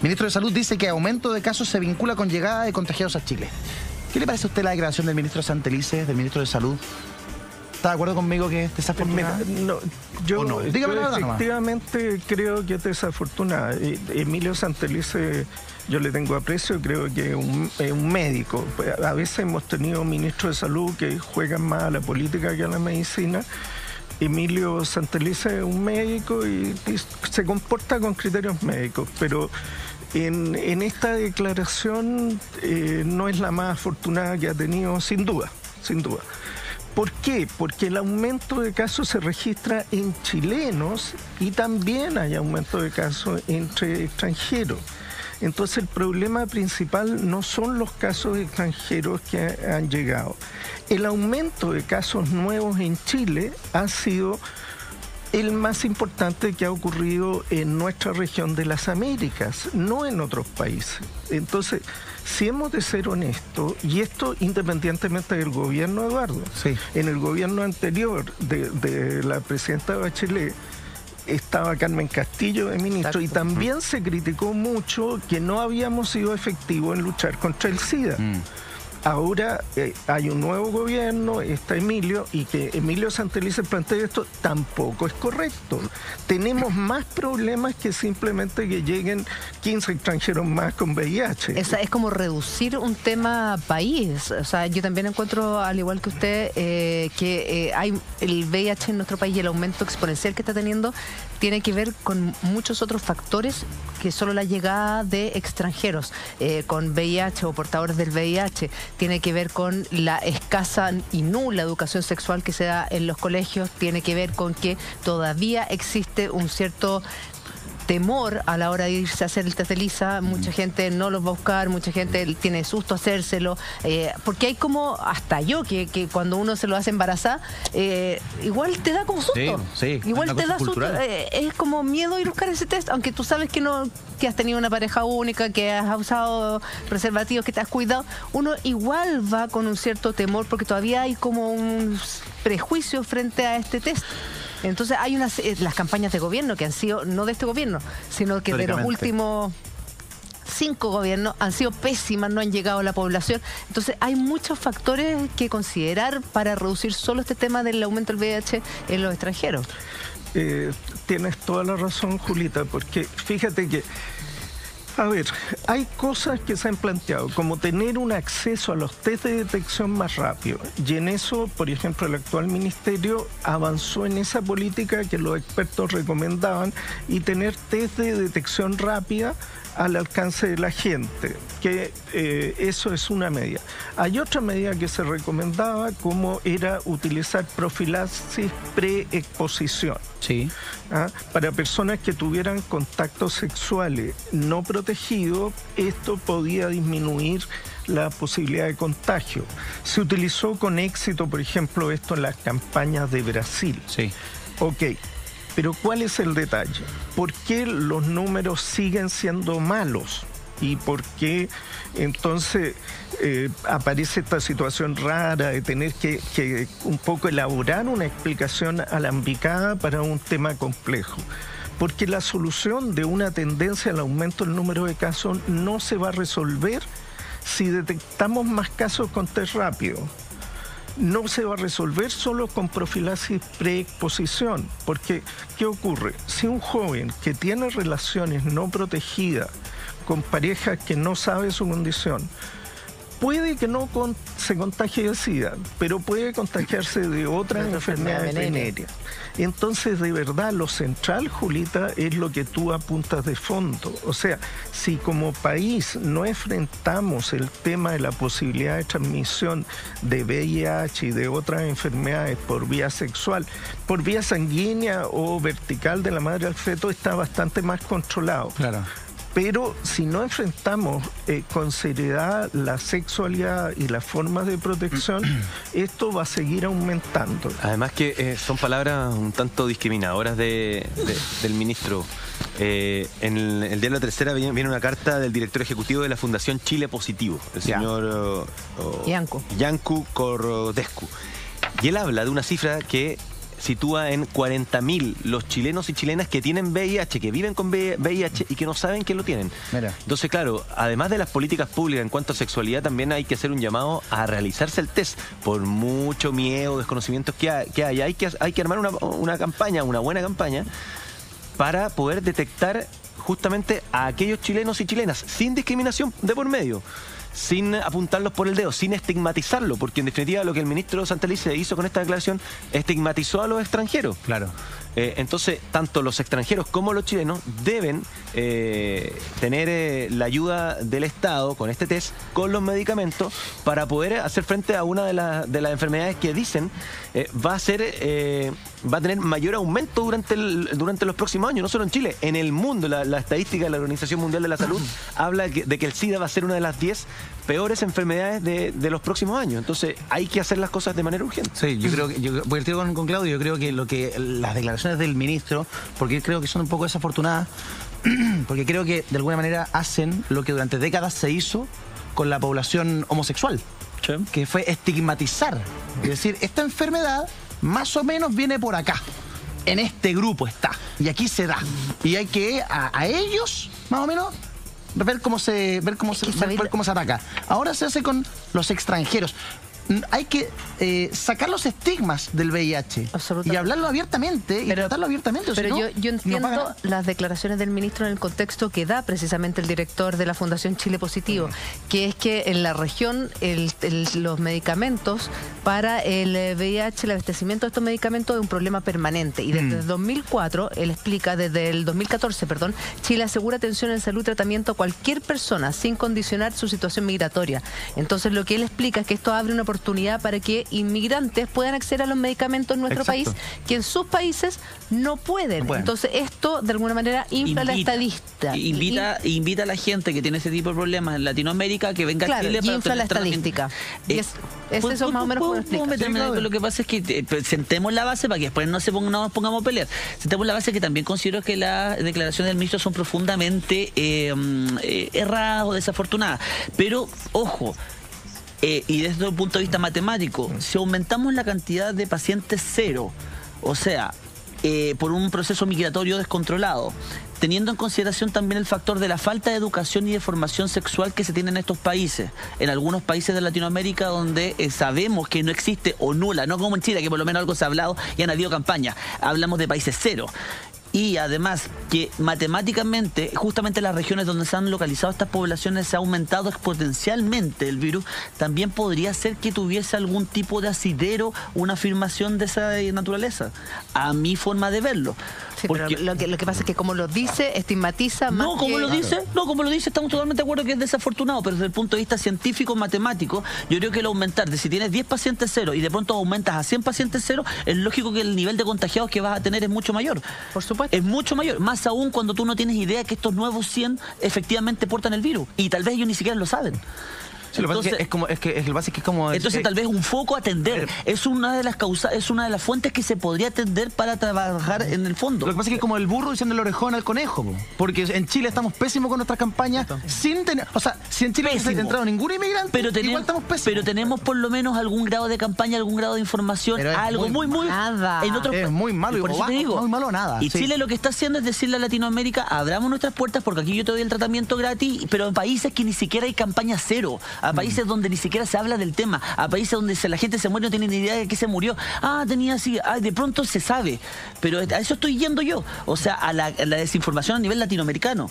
Ministro de Salud dice que aumento de casos se vincula con llegada de contagiados a Chile. ¿Qué le parece a usted la declaración del ministro Santelices, del ministro de Salud? ¿Está de acuerdo conmigo que es desafortunada? No, yo, no? Dígame la verdad efectivamente creo que es desafortunada. Emilio Santelices, yo le tengo aprecio, creo que es un médico. A veces hemos tenido ministros de salud que juegan más a la política que a la medicina. Emilio Santelices es un médico y se comporta con criterios médicos, pero en esta declaración no es la más afortunada que ha tenido, sin duda, sin duda. ¿Por qué? Porque el aumento de casos se registra en chilenos y también hay aumento de casos entre extranjeros. Entonces el problema principal no son los casos extranjeros que han llegado. El aumento de casos nuevos en Chile ha sido el más importante que ha ocurrido en nuestra región de las Américas, no en otros países. Entonces, si hemos de ser honestos, y esto independientemente del gobierno, Eduardo, sí. En el gobierno anterior de la presidenta Bachelet, estaba Carmen Castillo de ministro, y también se criticó mucho que no habíamos sido efectivos en luchar contra el SIDA. Ahora hay un nuevo gobierno, está Emilio, y que Emilio Santelices plantea esto, tampoco es correcto. Tenemos más problemas que simplemente que lleguen 15 extranjeros más con VIH. Es como reducir un tema país. O sea, yo también encuentro, al igual que usted, que hay el VIH en nuestro país y el aumento exponencial que está teniendo tiene que ver con muchos otros factores que solo la llegada de extranjeros con VIH o portadores del VIH. Tiene que ver con la escasa y nula educación sexual que se da en los colegios, tiene que ver con que todavía existe un cierto temor a la hora de irse a hacer el test de ELISA. Mucha gente no los va a buscar, mucha gente tiene susto a hacérselo, porque hay como, hasta yo, que cuando uno se lo hace embarazada, igual te da como susto. Sí, igual te da susto. Es como miedo ir a buscar ese test, aunque tú sabes que no, que has tenido una pareja única, que has usado preservativos, que te has cuidado. Uno igual va con un cierto temor porque todavía hay como un prejuicio frente a este test. Entonces hay las campañas de gobierno que han sido, no de este gobierno, sino que de los últimos 5 gobiernos han sido pésimas, no han llegado a la población. Entonces hay muchos factores que considerar para reducir solo este tema del aumento del VIH en los extranjeros. Tienes toda la razón, Julita, porque fíjate que, a ver, hay cosas que se han planteado, como tener un acceso a los test de detección más rápido. Y en eso, por ejemplo, el actual ministerio avanzó en esa política que los expertos recomendaban y tener test de detección rápida al alcance de la gente, que eso es una medida. Hay otra medida que se recomendaba, como era utilizar profilaxis pre-exposición. Sí. Para personas que tuvieran contactos sexuales no protegidos, esto podía disminuir la posibilidad de contagio. Se utilizó con éxito, por ejemplo, esto en las campañas de Brasil. Sí. Ok. Pero ¿cuál es el detalle? ¿Por qué los números siguen siendo malos? ¿Y por qué entonces aparece esta situación rara de tener que un poco elaborar una explicación alambicada para un tema complejo? Porque la solución de una tendencia al aumento del número de casos no se va a resolver si detectamos más casos con test rápido. No se va a resolver solo con profilaxis preexposición, porque ¿qué ocurre? Si un joven que tiene relaciones no protegidas con parejas que no sabe su condición, puede que no se contagie de SIDA, pero puede contagiarse de otras enfermedades venéreas. Entonces, de verdad, lo central, Julita, es lo que tú apuntas de fondo. O sea, si como país no enfrentamos el tema de la posibilidad de transmisión de VIH y de otras enfermedades por vía sexual, por vía sanguínea o vertical de la madre al feto, está bastante más controlado. Claro. Pero si no enfrentamos con seriedad la sexualidad y las formas de protección, esto va a seguir aumentando. Además que son palabras un tanto discriminadoras del ministro. En el día de la tercera viene una carta del director ejecutivo de la Fundación Chile Positivo, el señor Yancu Cordescu. Y él habla de una cifra que sitúa en 40.000 los chilenos y chilenas que tienen VIH, que viven con VIH y que no saben que lo tienen. Mira. Entonces, claro, además de las políticas públicas en cuanto a sexualidad, también hay que hacer un llamado a realizarse el test. Por mucho miedo, desconocimientos que haya, hay que armar una campaña, una buena campaña, para poder detectar justamente a aquellos chilenos y chilenas sin discriminación de por medio, sin apuntarlos por el dedo, sin estigmatizarlo, porque en definitiva lo que el ministro Santelice hizo con esta declaración, estigmatizó a los extranjeros. Claro. Entonces, tanto los extranjeros como los chilenos deben tener la ayuda del Estado con este test, con los medicamentos, para poder hacer frente a una de las enfermedades que dicen va a tener mayor aumento durante los próximos años, no solo en Chile, en el mundo. La estadística de la Organización Mundial de la Salud habla de que el SIDA va a ser una de las 10 peores enfermedades de los próximos años. Entonces hay que hacer las cosas de manera urgente. Sí, yo creo que, voy al tiro con Claudio, yo creo que las declaraciones del ministro, porque creo que son un poco desafortunadas, porque creo que de alguna manera hacen lo que durante décadas se hizo con la población homosexual, Sí. que fue estigmatizar. Es decir, esta enfermedad más o menos viene por acá, en este grupo está, y aquí se da. Y hay que a ellos, más o menos, ver cómo se ataca. Ahora se hace con los extranjeros. Hay que sacar los estigmas del VIH y hablarlo abiertamente y tratarlo abiertamente. Pero si no, yo entiendo no paga. las declaraciones del ministro en el contexto que da precisamente el director de la Fundación Chile Positivo, que es que en la región los medicamentos para el VIH, el abastecimiento de estos medicamentos es un problema permanente. Y desde el 2004, él explica, desde el 2014, perdón, Chile asegura atención en salud y tratamiento a cualquier persona sin condicionar su situación migratoria. Entonces lo que él explica es que esto abre una oportunidad para que inmigrantes puedan acceder a los medicamentos en nuestro país, que en sus países no pueden. Entonces esto de alguna manera infla la estadística. Invita a la gente que tiene ese tipo de problemas en Latinoamérica que venga a Chile para infla la estadística. Eso más o menos puedo explicar. Lo que pasa es que sentemos la base para que después no nos pongamos a pelear. Sentemos la base que también considero que las declaraciones del ministro son profundamente erradas o desafortunadas. Pero, ojo, y desde un punto de vista matemático, si aumentamos la cantidad de pacientes cero, o sea, por un proceso migratorio descontrolado, teniendo en consideración también el factor de la falta de educación y de formación sexual que se tiene en estos países, en algunos países de Latinoamérica donde sabemos que no existe o nula, no como en Chile, que por lo menos algo se ha hablado y han habido campañas, hablamos de países cero. Y además que matemáticamente, justamente en las regiones donde se han localizado estas poblaciones se ha aumentado exponencialmente el virus, también podría ser que tuviese algún tipo de asidero, una afirmación de esa naturaleza, a mi forma de verlo. Sí, porque lo que pasa es que como lo dice, estigmatiza más. Como lo dice, estamos totalmente de acuerdo que es desafortunado, pero desde el punto de vista científico, matemático, yo creo que el aumentar, de si tienes 10 pacientes cero y de pronto aumentas a 100 pacientes cero, es lógico que el nivel de contagiados que vas a tener es mucho mayor. Por supuesto. Es mucho mayor, más aún cuando tú no tienes idea que estos nuevos 100 efectivamente portan el virus, y tal vez ellos ni siquiera lo saben. Sí, entonces, entonces tal vez un foco a atender es una de las causas, es una de las fuentes que se podría atender para trabajar en el fondo. Lo que pasa es que es como el burro diciendo el orejón al conejo, porque en Chile estamos pésimos con nuestras campañas sin tener, o sea, si en Chile no se ha entrado ningún inmigrante, igual estamos pésimos. Pero tenemos por lo menos algún grado de campaña, algún grado de información, algo muy nada. En otros, es muy malo, por eso te digo, muy malo nada. Y Chile lo que está haciendo es decirle a Latinoamérica, abramos nuestras puertas porque aquí yo te doy el tratamiento gratis, pero en países que ni siquiera hay campaña cero, a países donde ni siquiera se habla del tema, a países donde la gente se muere y no tiene ni idea de qué se murió. Tenía así, de pronto se sabe, pero a eso estoy yendo yo, o sea, a la desinformación a nivel latinoamericano.